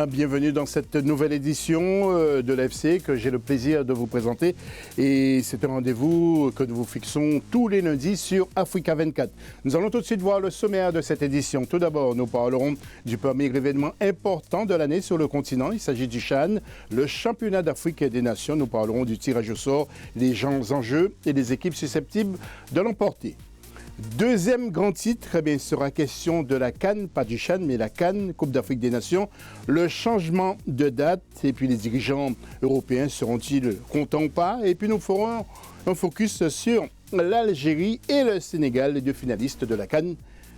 Bienvenue dans cette nouvelle édition de l'AFC que j'ai le plaisir de vous présenter. Et c'est un rendez-vous que nous vous fixons tous les lundis sur Africa 24. Nous allons tout de suite voir le sommaire de cette édition. Tout d'abord, nous parlerons du premier événement important de l'année sur le continent. Il s'agit du CHAN, le championnat d'Afrique des Nations. Nous parlerons du tirage au sort, les gens en jeu et les équipes susceptibles de l'emporter. Deuxième grand titre, eh bien, il sera question de la CAN, pas du CHAN, mais la CAN, Coupe d'Afrique des Nations. Le changement de date, et puis les dirigeants européens seront-ils contents ou pas? Et puis nous ferons un focus sur l'Algérie et le Sénégal, les deux finalistes de la CAN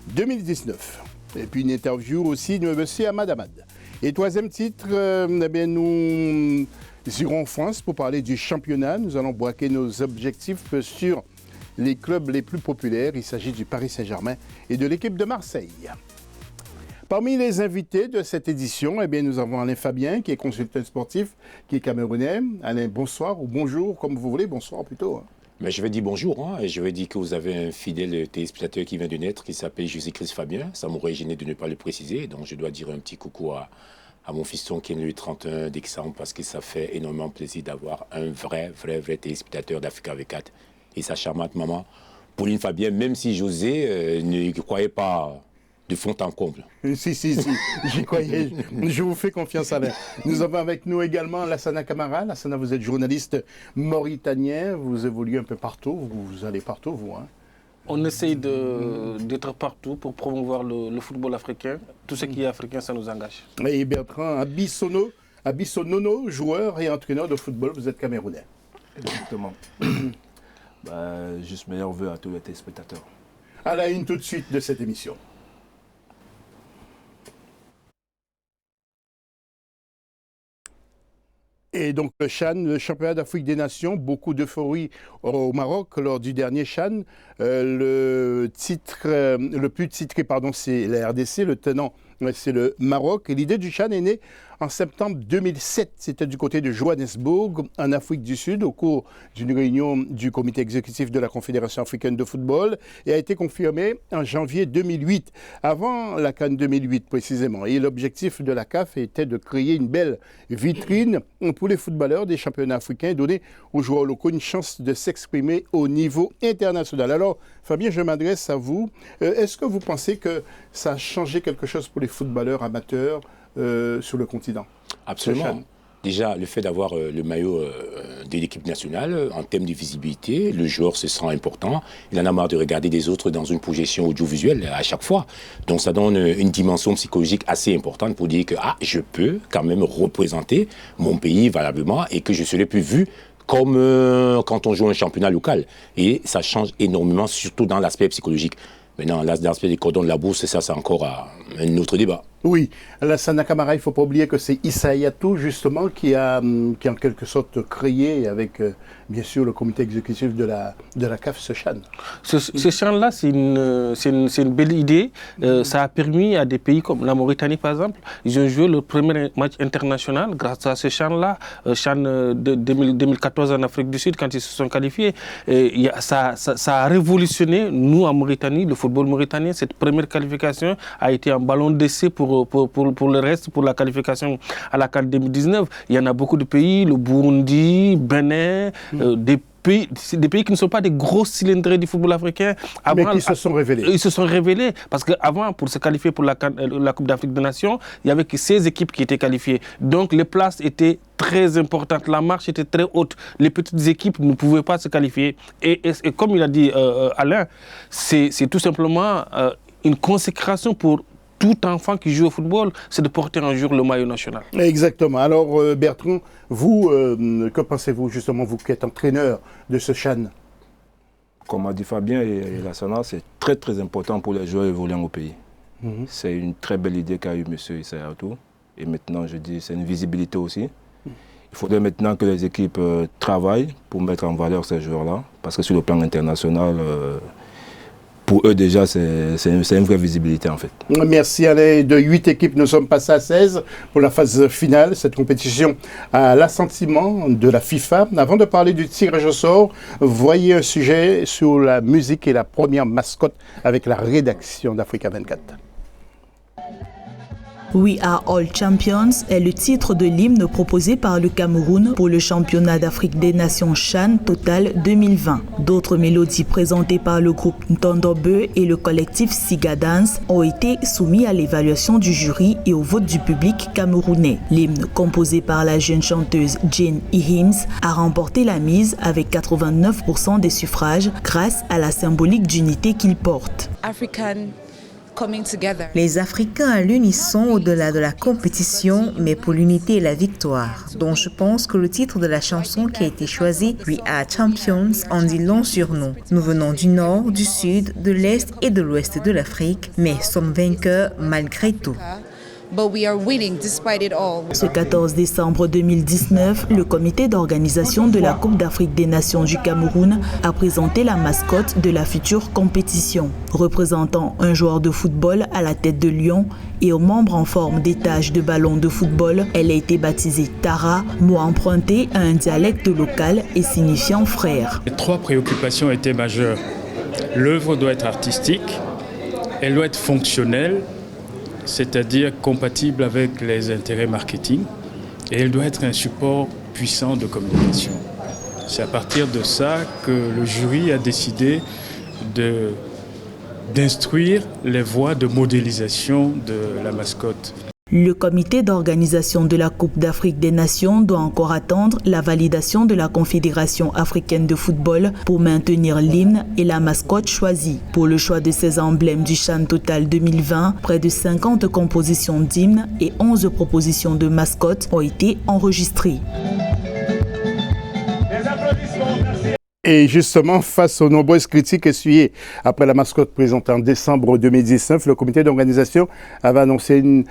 2019. Et puis une interview aussi de M. Ahmad Ahmad. Et troisième titre, eh bien, nous irons en France pour parler du championnat. Nous allons braquer nos objectifs sur les clubs les plus populaires. Il s'agit du Paris Saint-Germain et de l'équipe de Marseille. Parmi les invités de cette édition, eh bien, nous avons Alain Fabien, qui est consultant sportif, qui est camerounais. Alain, bonsoir ou bonjour, comme vous voulez, bonsoir plutôt. Mais je vais dire bonjour, et je vais dire que vous avez un fidèle téléspectateur qui vient de naître, qui s'appelle José-Christ Fabien. Ça m'aurait gêné de ne pas le préciser, donc je dois dire un petit coucou à mon fiston qui est né le 31 décembre, parce que ça fait énormément plaisir d'avoir un vrai téléspectateur d'Africa 24. Et sa charmante maman, Pauline Fabien, même si José ne croyait pas de fond en comble. Si, j'y croyais. Je vous fais confiance, Alain. Nous avons avec nous également Lassana Camara. Lassana, vous êtes journaliste mauritanien, vous évoluez un peu partout, vous allez partout, vous. Hein. On essaye d'être partout pour promouvoir le football africain. Tout ce qui est africain, ça nous engage. Et Bertrand Abissonono, joueur et entraîneur de football, vous êtes camerounais. Exactement. Juste meilleurs vœux à tous les téléspectateurs. À la une tout de suite de cette émission. Et donc le CHAN, le championnat d'Afrique des Nations, beaucoup d'euphorie au Maroc lors du dernier CHAN. Le plus titré, c'est la RDC, le tenant, c'est le Maroc. Et l'idée du CHAN est née en septembre 2007. C'était du côté de Johannesburg, en Afrique du Sud, au cours d'une réunion du comité exécutif de la Confédération africaine de football, et a été confirmée en janvier 2008, avant la CAN 2008 précisément. Et l'objectif de la CAF était de créer une belle vitrine pour les footballeurs des championnats africains et donner aux joueurs locaux une chance de s'exprimer au niveau international. Alors, Fabien, je m'adresse à vous. Est-ce que vous pensez que ça a changé quelque chose pour les footballeurs amateurs sur le continent? Absolument. Déjà, le fait d'avoir le maillot de l'équipe nationale, en termes de visibilité, le joueur se sent important. Il en a marre de regarder des autres dans une projection audiovisuelle à chaque fois. Donc ça donne une dimension psychologique assez importante pour dire que je peux quand même représenter mon pays valablement et que je serai plus vu comme quand on joue un championnat local. Et ça change énormément, surtout dans l'aspect psychologique. Maintenant, l'aspect des cordons de la bourse, ça, c'est encore un autre débat. Oui, Lassana Camara, il ne faut pas oublier que c'est Issa Hayatou, justement, qui a en quelque sorte créé, avec, bien sûr, le comité exécutif de la CAF, ce CHAN. Ce CHAN-là, c'est une belle idée. Ça a permis à des pays comme la Mauritanie, par exemple, ils ont joué leur premier match international grâce à ce CHAN-là, CHAN de 2014 en Afrique du Sud, quand ils se sont qualifiés. Et ça a révolutionné, nous, en Mauritanie, le football mauritanien. Cette première qualification a été un ballon d'essai pour le reste, pour la qualification à la CAN 2019. Il y en a beaucoup de pays, le Burundi, Bénin, des pays qui ne sont pas des gros cylindrés du football africain. Mais qui se sont révélés. Ils se sont révélés parce qu'avant, pour se qualifier pour la Coupe d'Afrique des Nations, il n'y avait que 16 équipes qui étaient qualifiées. Donc les places étaient très importantes, la marche était très haute. Les petites équipes ne pouvaient pas se qualifier. Et comme il a dit Alain, c'est tout simplement une consécration pour tout enfant qui joue au football, c'est de porter un jour le maillot national. Exactement. Alors Bertrand, vous, que pensez-vous justement, vous qui êtes entraîneur de ce CHAN? Comme a dit Fabien et Lassana, c'est très très important pour les joueurs évoluant au pays. C'est une très belle idée qu'a eu M. Issa Hayatou. Et maintenant, je dis, c'est une visibilité aussi. Il faudrait maintenant que les équipes travaillent pour mettre en valeur ces joueurs-là. Parce que sur le plan international, pour eux déjà, c'est une vraie visibilité en fait. Merci Alain. De 8 équipes, nous sommes passés à 16 pour la phase finale. Cette compétition a l'assentiment de la FIFA. Avant de parler du tirage au sort, voyez un sujet sur la musique et la première mascotte avec la rédaction d'Africa 24. We Are All Champions est le titre de l'hymne proposé par le Cameroun pour le championnat d'Afrique des Nations CHAN Total 2020. D'autres mélodies présentées par le groupe Ntondobe et le collectif Siga Dance ont été soumis à l'évaluation du jury et au vote du public camerounais. L'hymne composé par la jeune chanteuse Jane Higgins a remporté la mise avec 89% des suffrages grâce à la symbolique d'unité qu'il porte. Les Africains à l'unisson au-delà de la compétition, mais pour l'unité et la victoire. Donc je pense que le titre de la chanson qui a été choisi, We Are Champions, en dit long sur nous. Nous venons du nord, du sud, de l'est et de l'ouest de l'Afrique, mais sommes vainqueurs malgré tout. Ce 14 décembre 2019, le comité d'organisation de la Coupe d'Afrique des Nations du Cameroun a présenté la mascotte de la future compétition. Représentant un joueur de football à la tête de lion et aux membres en forme d'étage de ballon de football, elle a été baptisée Tara, mot emprunté à un dialecte local et signifiant frère. Les trois préoccupations étaient majeures. L'œuvre doit être artistique, elle doit être fonctionnelle, c'est-à-dire compatible avec les intérêts marketing, et elle doit être un support puissant de communication. C'est à partir de ça que le jury a décidé d'instruire les voies de modélisation de la mascotte. Le comité d'organisation de la Coupe d'Afrique des Nations doit encore attendre la validation de la Confédération africaine de football pour maintenir l'hymne et la mascotte choisie. Pour le choix de ces emblèmes du CHAN Total 2020, près de 50 compositions d'hymnes et 11 propositions de mascottes ont été enregistrées. Et justement, face aux nombreuses critiques essuyées après la mascotte présentée en décembre 2019, le comité d'organisation avait annoncé une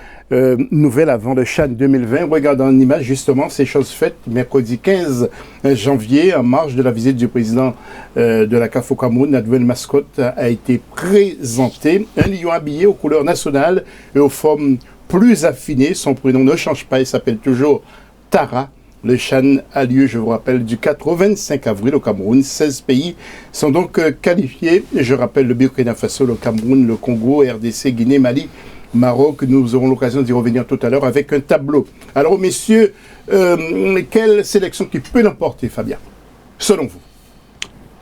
nouvelle avant le CHAN 2020. Regardons en image justement ces choses faites mercredi 15 janvier, en marge de la visite du président de la CAF au Cameroun. La nouvelle mascotte a été présentée. Un lion habillé aux couleurs nationales et aux formes plus affinées. Son prénom ne change pas, il s'appelle toujours Tara. Le CHAN a lieu, je vous rappelle, du 4 au 25 avril au Cameroun. 16 pays sont donc qualifiés. Je rappelle le Burkina Faso, le Cameroun, le Congo, RDC, Guinée, Mali, Maroc. Nous aurons l'occasion d'y revenir tout à l'heure avec un tableau. Alors, messieurs, quelle sélection qui peut l'emporter, Fabien, selon vous?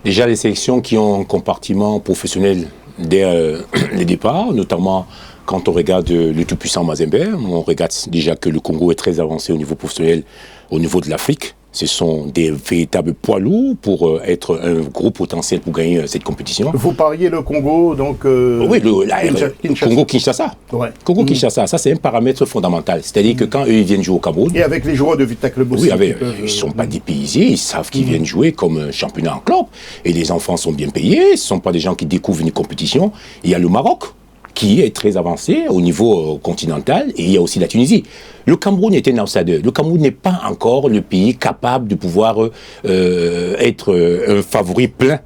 Déjà, les sélections qui ont un compartiment professionnel dès les départs, notamment quand on regarde le tout-puissant Mazembe, on regarde déjà que le Congo est très avancé au niveau professionnel, au niveau de l'Afrique. Ce sont des véritables poids lourds pour être un gros potentiel pour gagner cette compétition. Vous pariez le Congo, donc... oui, le Congo-Kinshasa. Ouais. Congo-Kinshasa, ça c'est un paramètre fondamental. C'est-à-dire que quand eux ils viennent jouer au Cameroun... Et avec les joueurs de Vitak Le Bossi... Oui, ils ne sont pas dépaysés, ils savent qu'ils viennent jouer comme un championnat en club. Et les enfants sont bien payés, ce ne sont pas des gens qui découvrent une compétition. Il y a le Maroc, qui est très avancé au niveau continental, et il y a aussi la Tunisie. Le Cameroun est un outsider. Le Cameroun n'est pas encore le pays capable de pouvoir être un favori plein.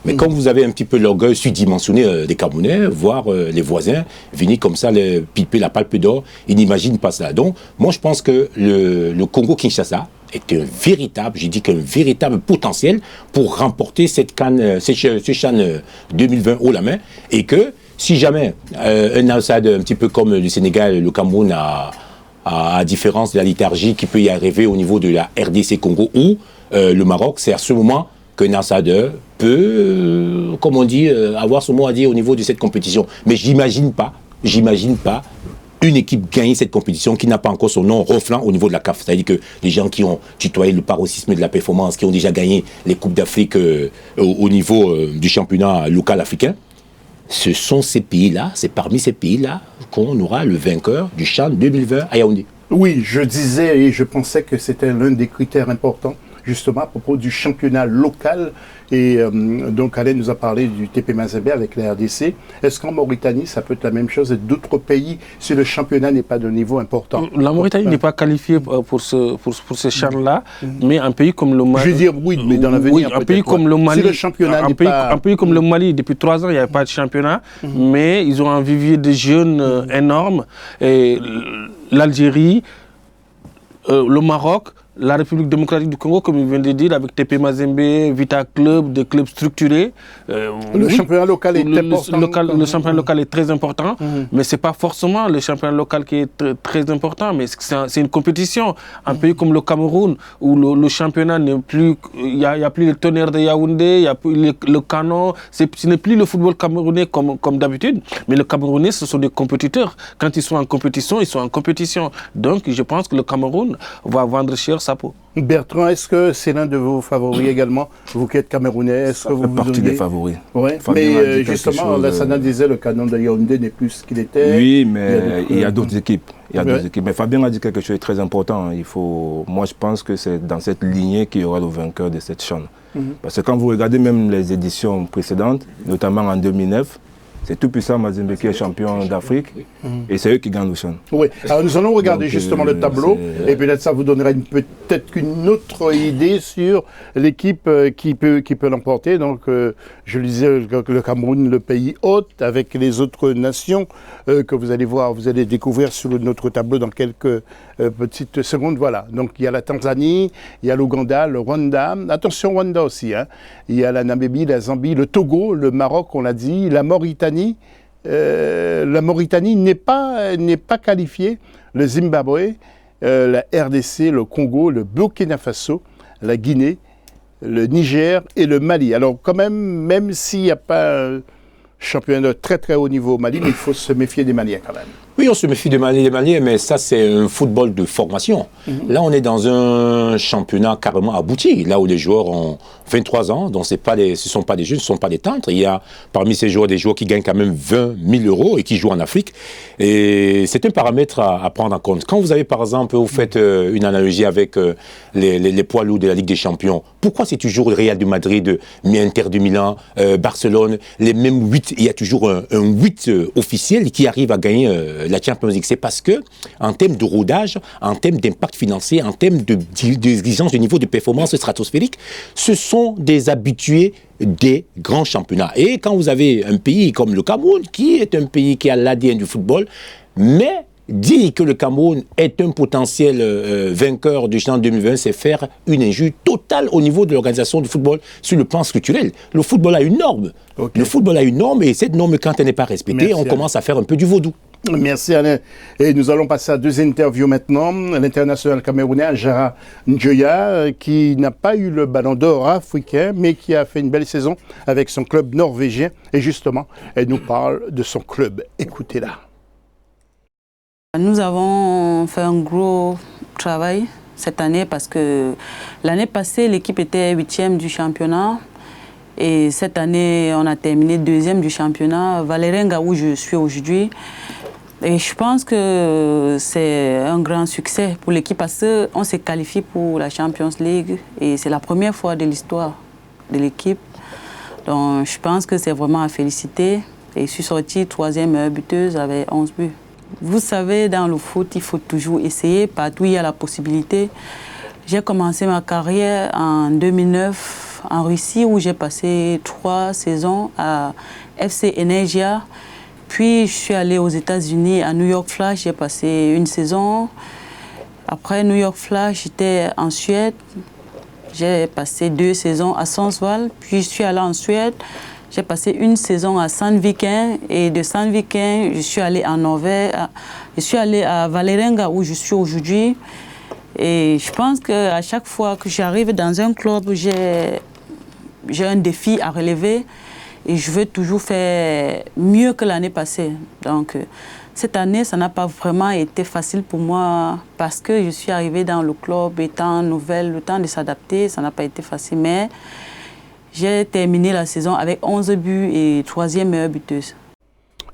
Mais quand vous avez un petit peu l'orgueil surdimensionné des Camerounais, voir les voisins venir comme ça, les piper la palpe d'or, ils n'imaginent pas ça. Donc, moi je pense que le Congo-Kinshasa est un véritable, j'ai dit qu'un véritable potentiel pour remporter cette CHAN 2020 haut la main, et que si jamais un outsider un petit peu comme le Sénégal, le Cameroun, à différence de la liturgie qui peut y arriver au niveau de la RDC Congo ou le Maroc, c'est à ce moment qu'un outsider peut, comme on dit, avoir son mot à dire au niveau de cette compétition. Mais j'imagine pas une équipe gagner cette compétition qui n'a pas encore son nom reflant au niveau de la CAF. C'est-à-dire que les gens qui ont tutoyé le paroxysme de la performance, qui ont déjà gagné les Coupes d'Afrique au niveau du championnat local africain, ce sont ces pays-là, c'est parmi ces pays-là qu'on aura le vainqueur du CHAN 2020 à Yaoundé. Oui, je disais et je pensais que c'était l'un des critères importants, justement, à propos du championnat local. Et donc, Alain nous a parlé du TP Mazembe avec la RDC. Est-ce qu'en Mauritanie, ça peut être la même chose et d'autres pays, si le championnat n'est pas de niveau important? La Mauritanie n'est pas qualifiée pour ce CHAN-là, mais un pays comme le Mali... Je veux dire, oui, mais dans l'avenir, un pays comme le Mali... Si le championnat un pays comme le Mali, depuis 3 ans, il n'y avait pas de championnat, mais ils ont un vivier de jeunes énorme. Et l'Algérie, le Maroc... la République démocratique du Congo, comme il vient de dire, avec TP Mazembe, Vita Club, des clubs structurés. Le championnat local est important. Le championnat local est très important, mais ce n'est pas forcément le championnat local qui est très important, mais c'est une compétition. Un pays comme le Cameroun, où le championnat n'est plus... Il n'y a plus le Tonnerre de Yaoundé, il n'y a plus le Canon. Ce n'est plus le football camerounais comme d'habitude, mais les Camerounais, ce sont des compétiteurs. Quand ils sont en compétition, ils sont en compétition. Donc, je pense que le Cameroun va vendre cher sa peau. Bertrand, est-ce que c'est l'un de vos favoris également? Vous qui êtes Camerounais, est-ce que vous partie des favoris. Oui, mais justement, Lassana disait le Canon de Yaoundé n'est plus ce qu'il était. Oui, mais il y a d'autres équipes. Mais Fabien a dit quelque chose de très important. Moi, je pense que c'est dans cette lignée qu'il y aura le vainqueur de cette CHAN. Parce que quand vous regardez même les éditions précédentes, notamment en 2009, c'est tout puissant Mazembe qui est champion d'Afrique et c'est eux qui gagnent le CHAN. Oui, alors nous allons regarder justement le tableau et peut-être ça vous donnera peut-être une autre idée sur l'équipe qui peut l'emporter. Donc, je le disais, le Cameroun, le pays hôte, avec les autres nations que vous allez voir, vous allez découvrir sur notre tableau dans quelques petites secondes. Voilà, donc il y a la Tanzanie, il y a l'Ouganda, le Rwanda, attention Rwanda aussi, hein. Il y a la Namibie, la Zambie, le Togo, le Maroc, on l'a dit, la Mauritanie. La Mauritanie n'est pas qualifiée, le Zimbabwe, la RDC, le Congo, le Burkina Faso, la Guinée, le Niger et le Mali. Alors quand même s'il n'y a pas un championnat de très très haut niveau au Mali, mais il faut se méfier des Maliens quand même. Oui, on se méfie des Maliens, mais ça, c'est un football de formation. Là, on est dans un championnat carrément abouti, là où les joueurs ont 23 ans, donc ce ne sont pas des jeunes, ce ne sont pas des tantres. Il y a parmi ces joueurs des joueurs qui gagnent quand même 20 000 € et qui jouent en Afrique. Et c'est un paramètre à prendre en compte. Quand vous avez, par exemple, vous faites une analogie avec les poids lourds de la Ligue des Champions, pourquoi c'est toujours le Real de Madrid, Inter de Milan, Barcelone, les mêmes 8, il y a toujours un 8 officiel qui arrive à gagner la Champions League? C'est parce que, en termes de rodage, en termes d'impact financier, en termes d'exigence de niveau de performance stratosphérique, ce sont des habitués des grands championnats. Et quand vous avez un pays comme le Cameroun, qui est un pays qui a l'ADN du football, mais dire que le Cameroun est un potentiel vainqueur du CHAN 2020, c'est faire une injure totale au niveau de l'organisation du football sur le plan structurel. Le football a une norme. Okay. Le football a une norme et cette norme, quand elle n'est pas respectée, on commence à faire un peu du vaudou. Merci Alain. Et nous allons passer à deux interviews maintenant. L'international camerounais Ajara Njoya, qui n'a pas eu le ballon d'or africain, mais qui a fait une belle saison avec son club norvégien. Et justement, elle nous parle de son club. Écoutez-la. Nous avons fait un gros travail cette année parce que l'année passée, l'équipe était 8e du championnat. Et cette année, on a terminé 2e du championnat. Valerenga, où je suis aujourd'hui. Et je pense que c'est un grand succès pour l'équipe parce qu'on s'est qualifié pour la Champions League. Et c'est la première fois de l'histoire de l'équipe. Donc je pense que c'est vraiment à féliciter. Et je suis sortie 3e meilleure buteuse avec 11 buts. Vous savez, dans le foot, il faut toujours essayer. Partout, il y a la possibilité. J'ai commencé ma carrière en 2009 en Russie, où j'ai passé 3 saisons à FC Energia. Puis, je suis allée aux États-Unis, à New York Flash. J'ai passé 1 saison. Après New York Flash, j'étais en Suède. J'ai passé 2 saisons à Sundsvall. Puis, je suis allée en Suède. J'ai passé 1 saison à Sandviken. Et de Sandviken, je suis allée en Norvège. Je suis allée à Valerenga, où je suis aujourd'hui. Et je pense qu'à chaque fois que j'arrive dans un club, j'ai un défi à relever. Et je veux toujours faire mieux que l'année passée. Donc, cette année, ça n'a pas vraiment été facile pour moi parce que je suis arrivée dans le club étant nouvelle, le temps de s'adapter, ça n'a pas été facile. Mais j'ai terminé la saison avec 11 buts et 3e meilleure buteuse.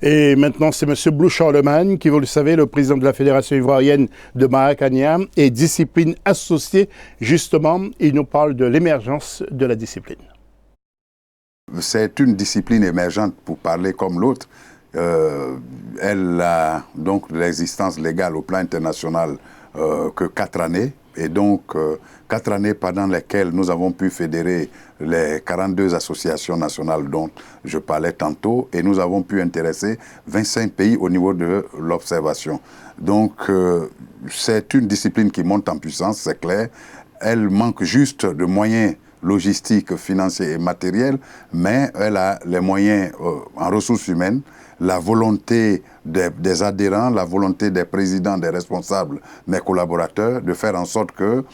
Et maintenant, c'est M. Blue Charlemagne, qui, vous le savez, le président de la Fédération ivoirienne de Maracana et discipline associée. Justement, il nous parle de l'émergence de la discipline. C'est une discipline émergente pour parler comme l'autre. Elle a donc l'existence légale au plan international que 4 années. Et donc, 4 années pendant lesquelles nous avons pu fédérer les 42 associations nationales dont je parlais tantôt, et nous avons pu intéresser 25 pays au niveau de l'observation. Donc, c'est une discipline qui monte en puissance, c'est clair. Elle manque juste de moyens logistiques, financiers et matériels, mais elle a les moyens en ressources humaines, la volonté des adhérents, la volonté des présidents, des responsables, mes collaborateurs, de faire en sorte que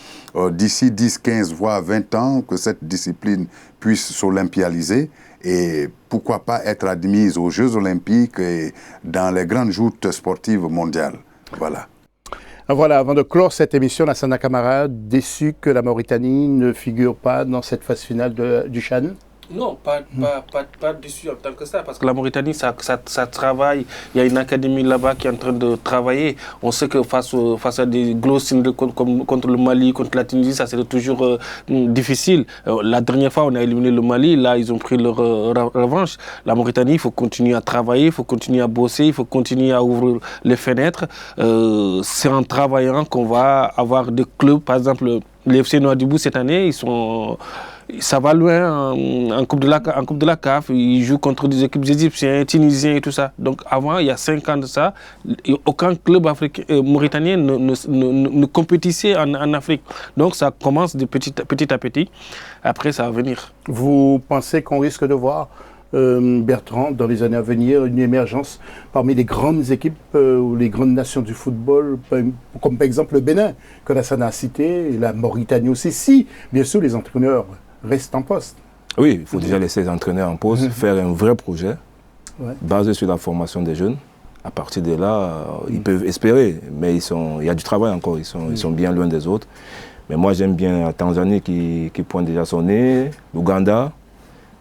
d'ici 10, 15, voire 20 ans, que cette discipline puisse s'olympialiser et pourquoi pas être admise aux Jeux olympiques et dans les grandes joutes sportives mondiales. Voilà. Voilà, avant de clore cette émission, Lassana Camara, déçu que la Mauritanie ne figure pas dans cette phase finale du CHAN? Non, pas déçu en tant que ça, parce que la Mauritanie, ça travaille. Il y a une académie là-bas qui est en train de travailler. On sait que face à des gros signes contre le Mali, contre la Tunisie, ça c'est toujours difficile. La dernière fois, on a éliminé le Mali, là, ils ont pris leur revanche. La Mauritanie, il faut continuer à travailler, il faut continuer à bosser, il faut continuer à ouvrir les fenêtres. C'est en travaillant qu'on va avoir des clubs, par exemple, les FC Nouadhibou cette année, ça va loin en Coupe de la CAF. Ils jouent contre des équipes égyptiennes, tunisiennes et tout ça. Donc avant, il y a 5 ans de ça, aucun club mauritanien ne compétissait en Afrique. Donc ça commence de petit à petit. Après, ça va venir. Vous pensez qu'on risque de voir, Bertrand, dans les années à venir, une émergence parmi les grandes équipes ou les grandes nations du football, comme par exemple le Bénin, que Lassana a cité, et la Mauritanie aussi, si, bien sûr, les entraîneurs restent en poste? Oui, il faut déjà laisser les entraîneurs en poste, faire un vrai projet basé sur la formation des jeunes. À partir de là, ils peuvent espérer, mais il y a du travail encore, ils sont bien loin des autres. Mais moi, j'aime bien la Tanzanie qui pointe déjà son nez, l'Ouganda.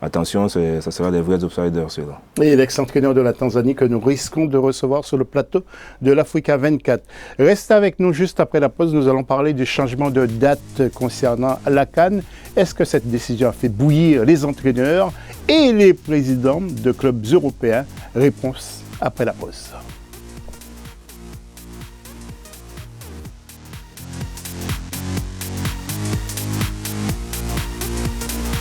Attention, ça sera des vrais outsiders, ceux-là. Et l'ex-entraîneur de la Tanzanie que nous risquons de recevoir sur le plateau de l'Africa 24. Restez avec nous juste après la pause. Nous allons parler du changement de date concernant la CAN. Est-ce que cette décision a fait bouillir les entraîneurs et les présidents de clubs européens? Réponse après la pause.